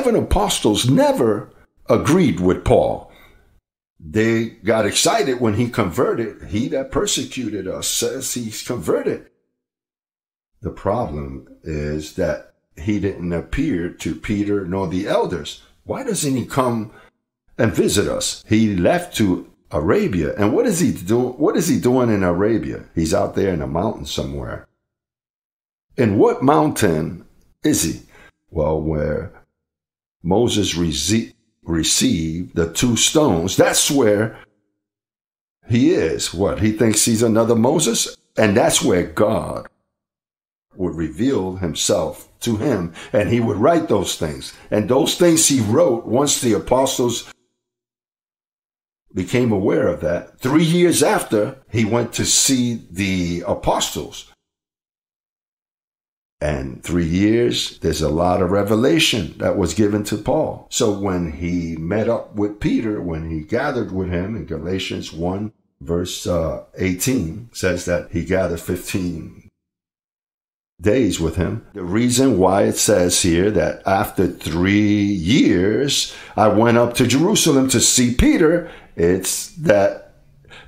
11 apostles never agreed with Paul. They got excited when he converted. He that persecuted us says he's converted. The problem is that he didn't appear to Peter nor the elders. Why doesn't he come and visit us? He left to Arabia. And what is he doing? What is he doing in Arabia? He's out there in a mountain somewhere. And what mountain is he? Well, where Moses received the 2 stones, that's where he is. What? He thinks he's another Moses? And that's where God would reveal himself to him, and he would write those things. And those things he wrote, once the apostles became aware of that, 3 years after, he went to see the apostles. And 3 years, there's a lot of revelation that was given to Paul. So when he met up with Peter, when he gathered with him in Galatians 1, verse 18, says that he gathered 15 days with him. The reason why it says here that after 3 years, I went up to Jerusalem to see Peter, it's that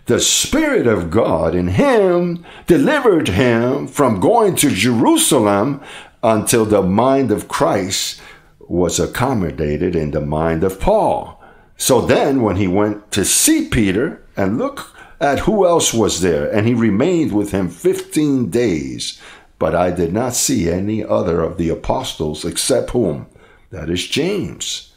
the Spirit of God in him delivered him from going to Jerusalem until the mind of Christ was accommodated in the mind of Paul. So then when he went to see Peter, and look at who else was there, and he remained with him 15 days, but I did not see any other of the apostles except whom? That is James,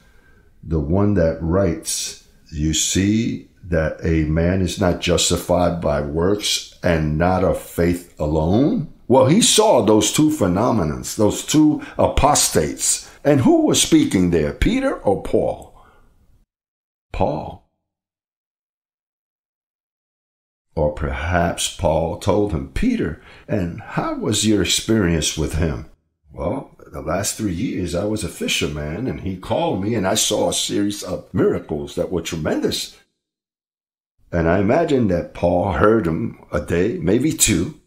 the one that writes, you see that a man is not justified by works and not of faith alone? Well, he saw those 2 phenomena, those 2 apostates. And who was speaking there, Peter or Paul? Paul. Or perhaps Paul told him, Peter, and how was your experience with him? Well, the last 3 years I was a fisherman, and he called me, and I saw a series of miracles that were tremendous. And I imagine that Paul heard him a day, maybe 2.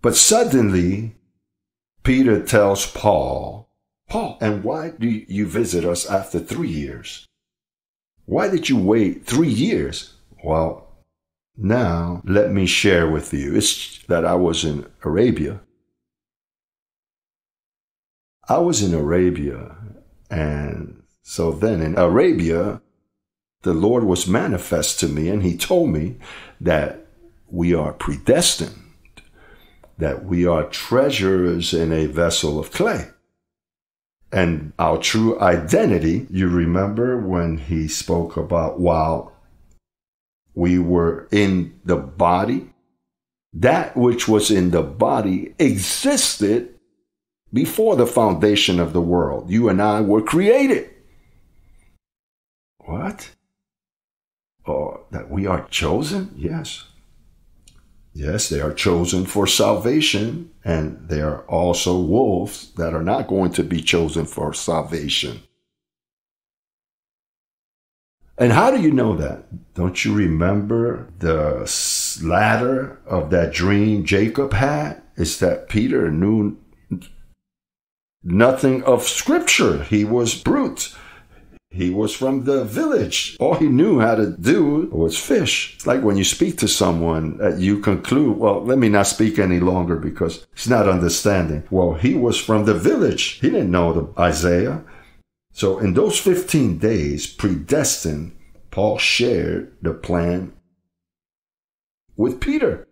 But suddenly, Peter tells Paul, and why do you visit us after 3 years? Why did you wait 3 years? Well, now let me share with you. It's that I was in Arabia. I was in Arabia, and so then in Arabia, the Lord was manifest to me, and he told me that we are predestined, that we are treasures in a vessel of clay. And our true identity, you remember when he spoke about while we were in the body, that which was in the body existed before the foundation of the world. You and I were created. What? Or that we are chosen? Yes. Yes, they are chosen for salvation, and there are also wolves that are not going to be chosen for salvation. And how do you know that? Don't you remember the ladder of that dream Jacob had? It's that Peter knew nothing of Scripture. He was brute. He was from the village. All he knew how to do was fish. It's like when you speak to someone that you conclude, well, let me not speak any longer because he's not understanding. Well, he was from the village. He didn't know the Isaiah. So in those 15 days, predestined, Paul shared the plan with Peter.